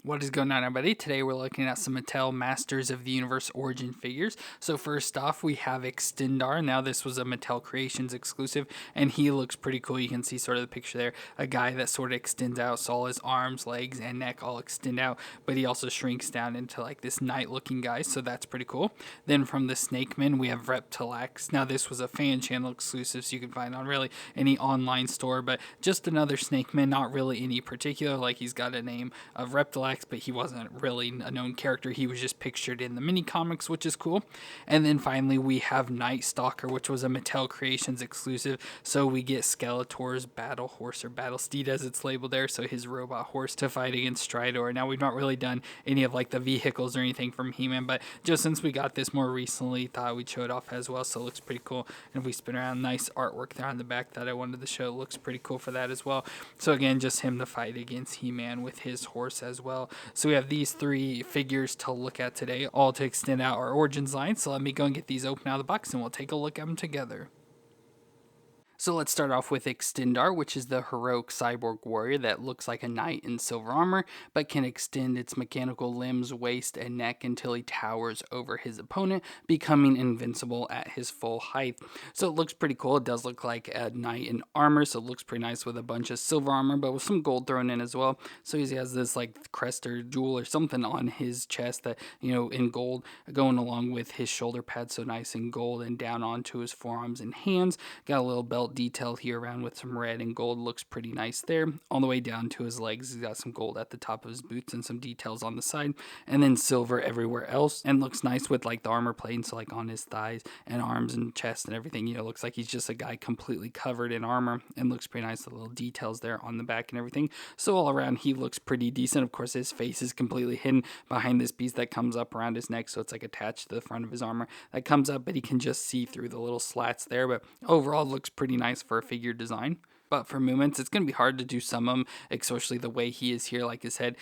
What is going on, everybody? Today we're looking at some Mattel Masters of the Universe Origin figures. So first off, we have Extendar. Now this was a Mattel Creations exclusive, and he looks pretty cool. You can see sort of the picture there. A guy that sort of extends out, so all his arms, legs, and neck all extend out, but he also shrinks down into like this knight-looking guy, so that's pretty cool. Then from the Snake Men, we have Reptilax. Now this was a fan channel exclusive, so you can find on really any online store, but just another Snake Man, not really any particular, like he's got a name of Reptilax, but he wasn't really a known character. He was just pictured in the mini comics, which is cool. And then finally we have Stalker, which was a Mattel Creations exclusive. So we get Skeletor's battle horse or battle steed as it's labeled there. So his robot horse to fight against Stridor. Now we've not really done any of like the vehicles or anything from He-Man, but just since we got this more recently, thought we'd show it off as well. So it looks pretty cool. And if we spin around, nice artwork there on the back that I wanted to show. It looks pretty cool for that as well. So again, just him to fight against He-Man with his horse as well. So we have these three figures to look at today, all to extend out our Origins line. So let me go and get these open out of the box and we'll take a look at them together. So let's start off with Extendar, which is the heroic cyborg warrior that looks like a knight in silver armor, but can extend its mechanical limbs, waist, and neck until he towers over his opponent, becoming invincible at his full height. So it looks pretty cool. It does look like a knight in armor, so it looks pretty nice with a bunch of silver armor, but with some gold thrown in as well. So he has this like crest or jewel or something on his chest that, in gold, going along with his shoulder pads, so nice in gold, and down onto his forearms and hands. Got a little belt detail here around with some red and gold, looks pretty nice there. All the way down to his legs, he's got some gold at the top of his boots and some details on the side, and then silver everywhere else, and looks nice with like the armor plating, so like on his thighs and arms and chest and everything. Looks like he's just a guy completely covered in armor, and looks pretty nice. The little details there on the back and everything. So all around, he looks pretty decent. Of course, his face is completely hidden behind this piece that comes up around his neck, so it's like attached to the front of his armor that comes up, but he can just see through the little slats there. But overall, looks pretty nice for a figure design. But for movements, it's going to be hard to do some of them, especially the way he is here. Like his head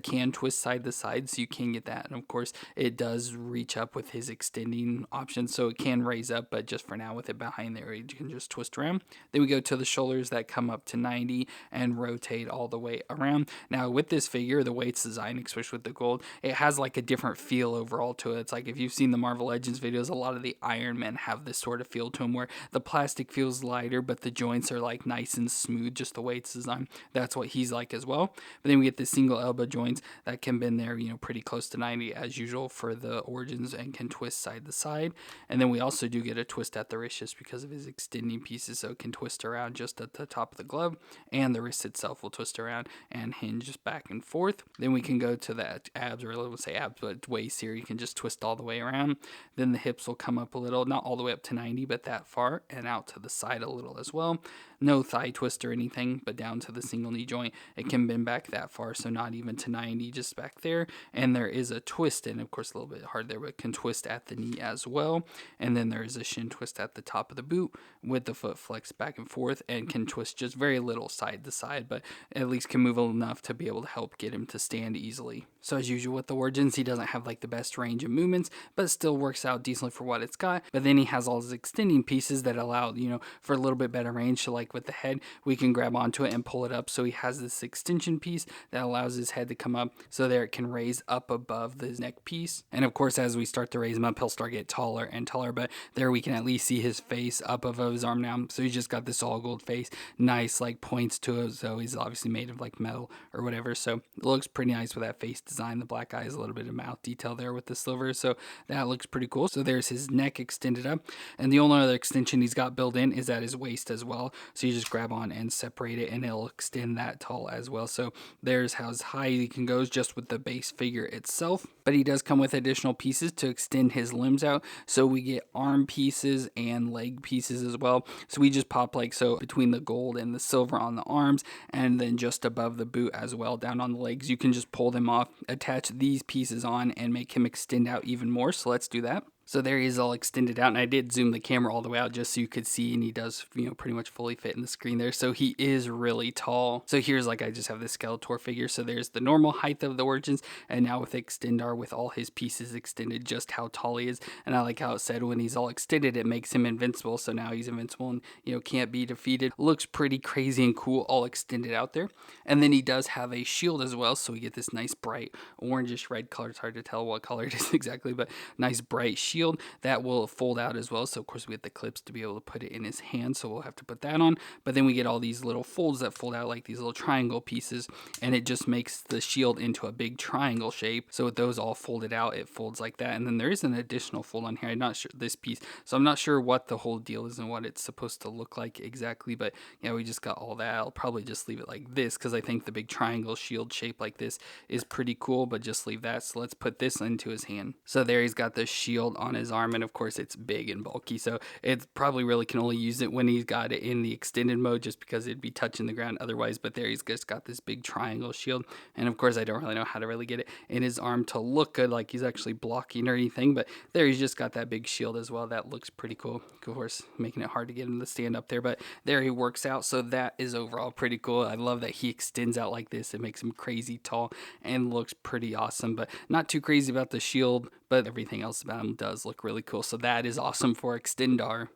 can twist side to side, so you can get that. And of course, it does reach up with his extending option, so it can raise up, but just for now with it behind there, you can just twist around. Then we go to the shoulders that come up to 90 and rotate all the way around. Now with this figure, the way it's designed, especially with the gold, it has like a different feel overall to it. It's like if you've seen the Marvel Legends videos, a lot of the Iron Men have this sort of feel to them where the plastic feels lighter, but the joints are like nice and smooth, just the way it's designed. That's what he's like as well. But then we get the single elbow joints that can bend there, pretty close to 90 as usual for the Origins, and can twist side to side. And then we also do get a twist at the wrist just because of his extending pieces, so it can twist around just at the top of the glove, and the wrist itself will twist around and hinge just back and forth. Then we can go to the abs, or let's say abs, but waist here, you can just twist all the way around. Then the hips will come up a little, not all the way up to 90, but that far, and out to the side a little as well. No thigh twist or anything, but down to the single knee joint, it can bend back that far, so not even to 90, just back there. And there is a twist, and of course a little bit hard there, but can twist at the knee as well. And then there is a shin twist at the top of the boot with the foot flexed back and forth, and can twist just very little side to side, but at least can move enough to be able to help get him to stand easily. So as usual with the Origins, he doesn't have like the best range of movements, but still works out decently for what it's got. But then he has all his extending pieces that allow, for a little bit better range. So like with the head, we can grab onto it and pull it up. So he has this extension piece that allows his head to come up, so there it can raise up above the neck piece. And of course, as we start to raise him up, he'll start to get taller and taller, but there we can at least see his face up above his arm now. So he's just got this all gold face, nice like points to it. So he's obviously made of like metal or whatever. So it looks pretty nice with that face design. The black eyes, a little bit of mouth detail there with the silver. So that looks pretty cool. So there's his neck extended up. And the only other extension he's got built in is at his waist as well. So you just grab on and separate it, and it'll extend that tall as well. So there's how high he can go just with the base figure itself. But he does come with additional pieces to extend his limbs out. So we get arm pieces and leg pieces as well. So we just pop like so between the gold and the silver on the arms, and then just above the boot as well down on the legs. You can just pull them off, attach these pieces on, and make him extend out even more. So let's do that. So there he is all extended out, and I did zoom the camera all the way out just so you could see, and he does, pretty much fully fit in the screen there. So he is really tall. So here's like, I just have this Skeletor figure. So there's the normal height of the Origins, and now with Extendar, with all his pieces extended, just how tall he is. And I like how it said when he's all extended, it makes him invincible. So now he's invincible and, can't be defeated. Looks pretty crazy and cool, all extended out there. And then he does have a shield as well. So we get this nice bright orangish red color. It's hard to tell what color it is exactly, but nice bright shield that will fold out as well. So of course we get the clips to be able to put it in his hand, so we'll have to put that on. But then we get all these little folds that fold out like these little triangle pieces, and it just makes the shield into a big triangle shape. So with those all folded out, it folds like that. And then there is an additional fold on here. I'm not sure this piece, so I'm not sure what the whole deal is and what it's supposed to look like exactly. But yeah, we just got all that. I'll probably just leave it like this because I think the big triangle shield shape like this is pretty cool, but just leave that. So let's put this into his hand. So there he's got the shield on his arm, and of course it's big and bulky, so it probably really can only use it when he's got it in the extended mode, just because it'd be touching the ground otherwise. But there he's just got this big triangle shield, and of course I don't really know how to really get it in his arm to look good like he's actually blocking or anything, but there he's just got that big shield as well. That looks pretty cool, of course making it hard to get him to stand up there, but there he works out. So that is overall pretty cool. I love that he extends out like this. It makes him crazy tall and looks pretty awesome, but not too crazy about the shield, but everything else about him does look really cool. So that is awesome for Extendar.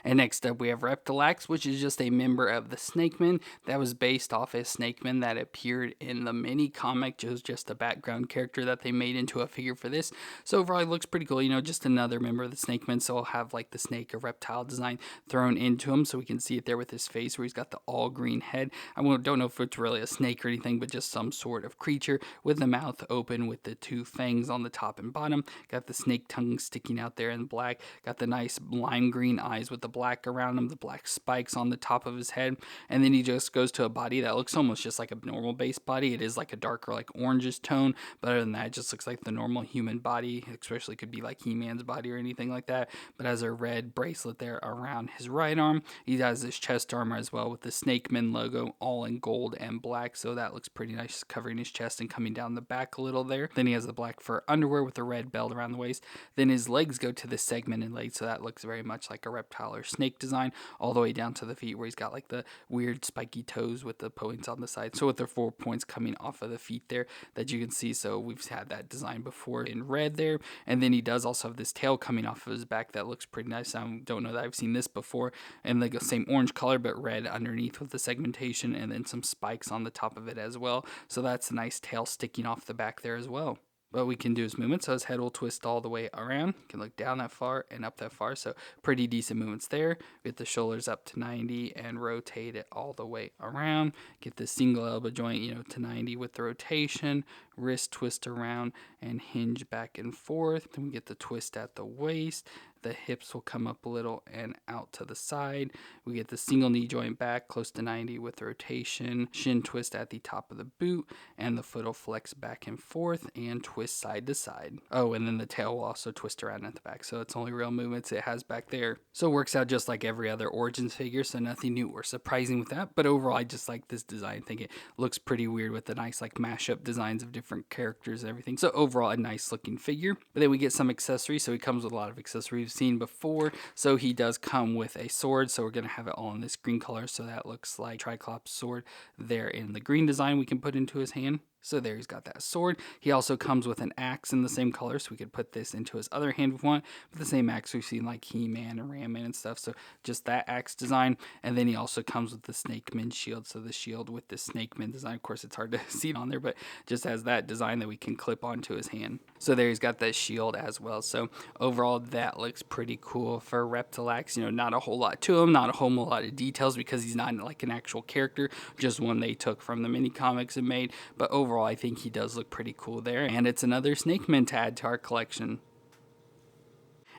And next up we have Reptilax, which is just a member of the Snakemen that was based off a Snakeman that appeared in the mini comic. It was just a background character that they made into a figure for this. So overall it looks pretty cool, just another member of the Snakemen. So I'll have like the snake or reptile design thrown into him so we can see it there with his face where he's got the all green head. I don't know if it's really a snake or anything, but just some sort of creature with the mouth open with the two fangs on the top and bottom. Got the snake tongue sticking out there in black. Got the nice lime green eyes with the black around him, the black spikes on the top of his head, and then he just goes to a body that looks almost just like a normal base body. It is like a darker, like orangish tone, but other than that, it just looks like the normal human body. Especially could be like He-Man's body or anything like that, but has a red bracelet there around his right arm. He has his chest armor as well with the Snakeman logo all in gold and black, so that looks pretty nice, covering his chest and coming down the back a little there. Then he has the black fur underwear with the red belt around the waist. Then his legs go to the segmented legs, so that looks very much like a reptile or snake design, all the way down to the feet where he's got like the weird spiky toes with the points on the side. So with the 4 points coming off of the feet there that you can see. So we've had that design before in red there. And then he does also have this tail coming off of his back that looks pretty nice. I don't know that I've seen this before. And like the same orange color, but red underneath with the segmentation, and then some spikes on the top of it as well. So that's a nice tail sticking off the back there as well. But we can do his movement, so his head will twist all the way around. You can look down that far and up that far, so pretty decent movements there. Get the shoulders up to 90 and rotate it all the way around. Get the single elbow joint, to 90 with the rotation. Wrist twist around and hinge back and forth. Then we get the twist at the waist. The hips will come up a little and out to the side. We get the single knee joint back close to 90 with the rotation. Shin twist at the top of the boot, and the foot will flex back and forth and twist side to side. Oh, and then the tail will also twist around at the back, so it's only real movements it has back there. So it works out just like every other Origins figure, so nothing new or surprising with that. But overall, I just like this design. I think it looks pretty weird with the nice like mashup designs of different characters and everything. So overall, a nice looking figure. But then we get some accessories, so he comes with a lot of accessories seen before. So he does come with a sword, so we're going to have it all in this green color, so that looks like Triclops sword there in the green design we can put into his hand. So there he's got that sword. He also comes with an axe in the same color, so we could put this into his other hand if we want, with the same axe we've seen like He-Man and Ram-Man and stuff, so just that axe design. And then he also comes with the Snakeman shield, so the shield with the Snakeman design. Of course, it's hard to see it on there, but just has that design that we can clip onto his hand. So there he's got that shield as well. So overall, that looks pretty cool for Reptilax. Not a whole lot to him, not a whole lot of details because he's not like an actual character, just one they took from the mini comics and made. But overall, I think he does look pretty cool there, and it's another Snakeman to add to our collection.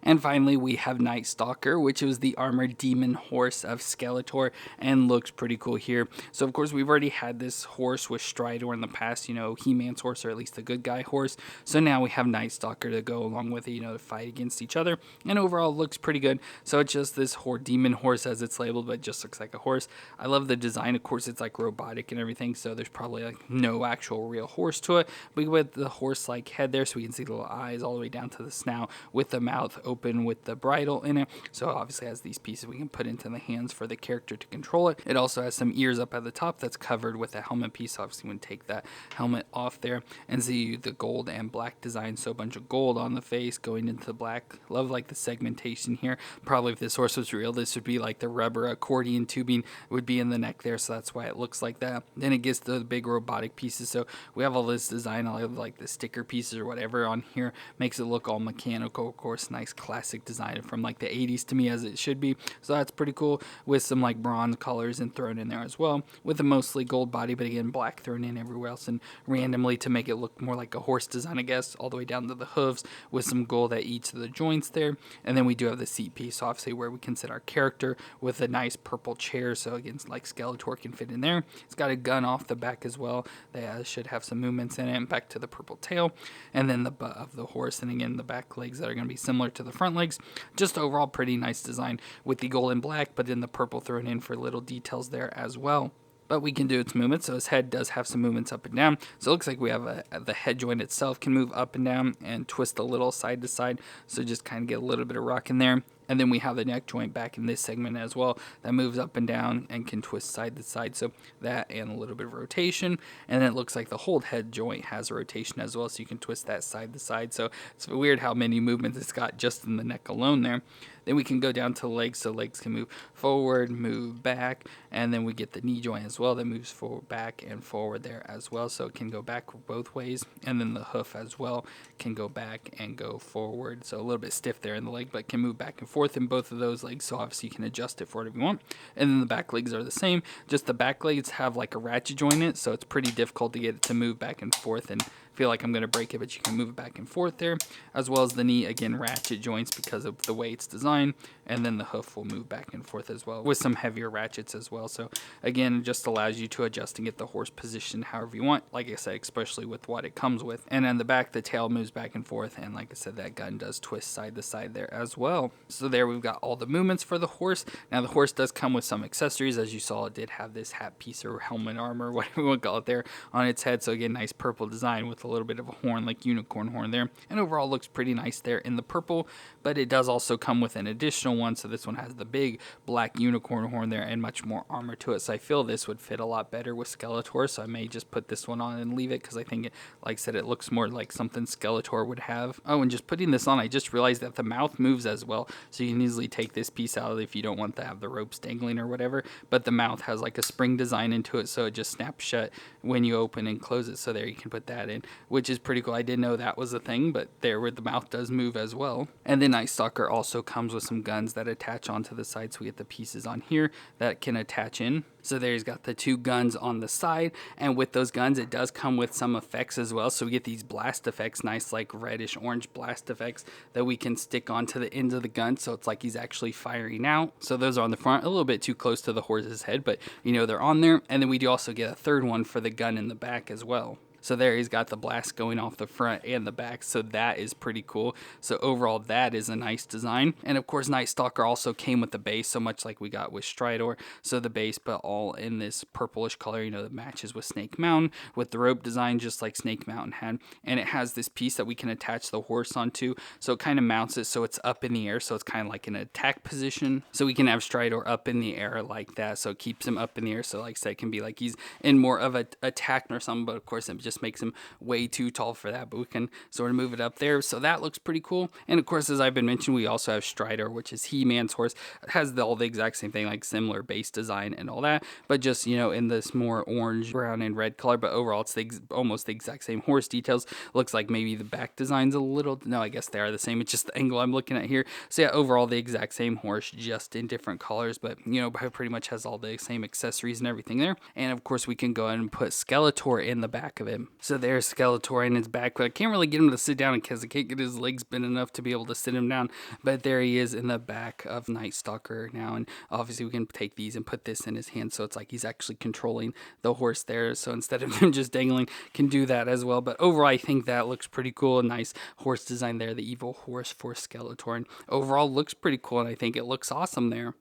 And finally, we have Night Stalker, which was the armored demon horse of Skeletor, and looks pretty cool here. So, of course, we've already had this horse with Stridor in the past, you know, He-Man's horse, or at least the good guy horse. So now we have Night Stalker to go along with it, you know, to fight against each other. And overall, looks pretty good. So it's just this demon horse as it's labeled, but it just looks like a horse. I love the design. Of course, it's like robotic and everything, so there's probably like no actual real horse to it. But with the horse-like head there, so we can see the little eyes all the way down to the snout, with the mouth open with the bridle in it. So obviously has these pieces we can put into the hands for the character to control it. It also has some ears up at the top that's covered with a helmet piece. Obviously, we can take that helmet off there and see the gold and black design. So a bunch of gold on the face going into the black. Love like the segmentation here. Probably if this horse was real, this would be like the rubber accordion tubing would be in the neck there. So that's why it looks like that. Then it gets to the big robotic pieces. So we have all this design. I love like the sticker pieces or whatever on here. Makes it look all mechanical. Of course, nice classic design from like the 80s to me, as it should be. So that's pretty cool, with some like bronze colors and thrown in there as well, with a mostly gold body, but again black thrown in everywhere else and randomly to make it look more like a horse design, I guess, all the way down to the hooves, with some gold at each of the joints there. And then we do have the seat piece, obviously, where we can sit our character, with a nice purple chair, so again like Skeletor can fit in there. It's got a gun off the back as well that should have some movements in it. Back to the purple tail, and then the butt of the horse, and again the back legs that are going to be similar to the front legs. Just overall pretty nice design with the gold and black, but then the purple thrown in for little details there as well. But we can do its movements, so his head does have some movements up and down. So it looks like we have the head joint itself can move up and down and twist a little side to side, so just kind of get a little bit of rock in there. And then we have the neck joint back in this segment as well that moves up and down and can twist side to side. So that and a little bit of rotation. And then it looks like the whole head joint has a rotation as well, so you can twist that side to side. So it's weird how many movements it's got just in the neck alone there. Then we can go down to legs, so legs can move forward, move back, and then we get the knee joint as well that moves forward, back, and forward there as well. So it can go back both ways, and then the hoof as well can go back and go forward. So a little bit stiff there in the leg, but can move back and forth in both of those legs, so obviously you can adjust it for whatever you want. And then the back legs are the same, just the back legs have like a ratchet joint in it, so it's pretty difficult to get it to move back and forth, and feel like I'm going to break it, but you can move it back and forth there, as well as the knee, again ratchet joints because of the way it's designed, and then the hoof will move back and forth as well with some heavier ratchets as well. So again, it just allows you to adjust and get the horse positioned however you want, like I said, especially with what it comes with. And on the back, the tail moves back and forth, and like I said, that gun does twist side to side there as well. So there we've got all the movements for the horse. Now the horse does come with some accessories. As you saw, it did have this hat piece or helmet armor, whatever you want to call it, there on its head. So again, nice purple design with a little bit of a horn, like unicorn horn there, and overall looks pretty nice there in the purple. But it does also come with an additional one, so this one has the big black unicorn horn there and much more armor to it. So I feel this would fit a lot better with Skeletor, so I may just put this one on and leave it, because I think, like I said, it looks more like something Skeletor would have. Oh, and just putting this on, I just realized that the mouth moves as well, so you can easily take this piece out if you don't want to have the ropes dangling or whatever. But the mouth has like a spring design into it, so it just snaps shut when you open and close it. So there you can put that in, which is pretty cool. I didn't know that was a thing, but there where the mouth does move as well. And then Night Stalker also comes with some guns that attach onto the side, so we get the pieces on here that can attach in. So there he's got the two guns on the side, and with those guns it does come with some effects as well. So we get these blast effects, nice like reddish orange blast effects that we can stick onto the ends of the gun, so it's like he's actually firing out. So those are on the front, a little bit too close to the horse's head, but you know they're on there. And then we do also get a third one for the gun in the back as well. So there he's got the blast going off the front and the back, so that is pretty cool. So overall, that is a nice design. And of course, Night Stalker also came with the base, so much like we got with Stridor. So the base, but all in this purplish color, you know, that matches with Snake Mountain, with the rope design just like Snake Mountain had. And it has this piece that we can attach the horse onto, so it kind of mounts it so it's up in the air, so it's kind of like an attack position. So we can have Stridor up in the air like that, so it keeps him up in the air. So like I said, it can be like he's in more of a attack or something, but of course it just makes him way too tall for that, but we can sort of move it up there, so that looks pretty cool. And of course, as I've been mentioning, we also have Stridor, which is He-Man's horse. It has all the exact same thing, like similar base design and all that, but just, you know, in this more orange, brown, and red color. But overall, it's almost the exact same horse details. Looks like maybe the back design's a little, no, I guess they are the same, it's just the angle I'm looking at here. So yeah, overall the exact same horse, just in different colors, but you know, pretty much has all the same accessories and everything there. And of course, we can go ahead and put Skeletor in the back of it. him. So there's Skeletor in his back, but I can't really get him to sit down because I can't get his legs bent enough to be able to sit him down. But there he is in the back of Night Stalker now, and obviously we can take these and put this in his hand, so it's like he's actually controlling the horse there. So instead of him just dangling, can do that as well. But overall, I think that looks pretty cool. A nice horse design there, the evil horse for Skeletor, and overall looks pretty cool, and I think it looks awesome there.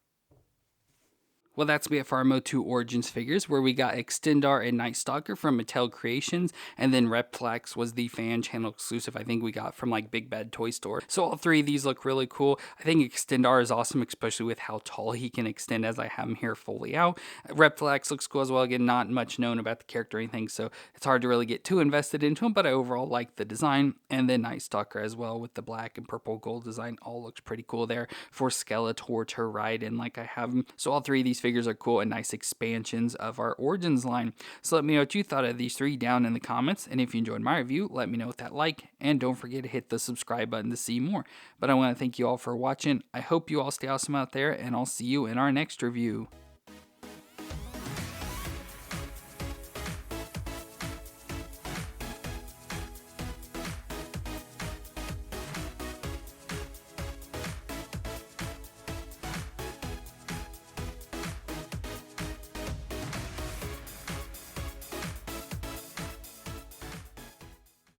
Well, that's it for our MOTU Origins figures, where we got Extendar and Night Stalker from Mattel Creations, and then Reptilax was the fan channel exclusive I think we got from like Big Bad Toy Store. So all three of these look really cool. I think Extendar is awesome, especially with how tall he can extend as I have him here fully out. Reptilax looks cool as well. Again, not much known about the character or anything, so it's hard to really get too invested into him, but I overall like the design. And then Night Stalker as well with the black and purple gold design. All looks pretty cool there for Skeletor to ride in like I have him. So all three of these figures are cool and nice expansions of our Origins line. So let me know what you thought of these three down in the comments, and if you enjoyed my review, let me know with that like, and don't forget to hit the subscribe button to see more. But I want to thank you all for watching. I hope you all stay awesome out there, and I'll see you in our next review.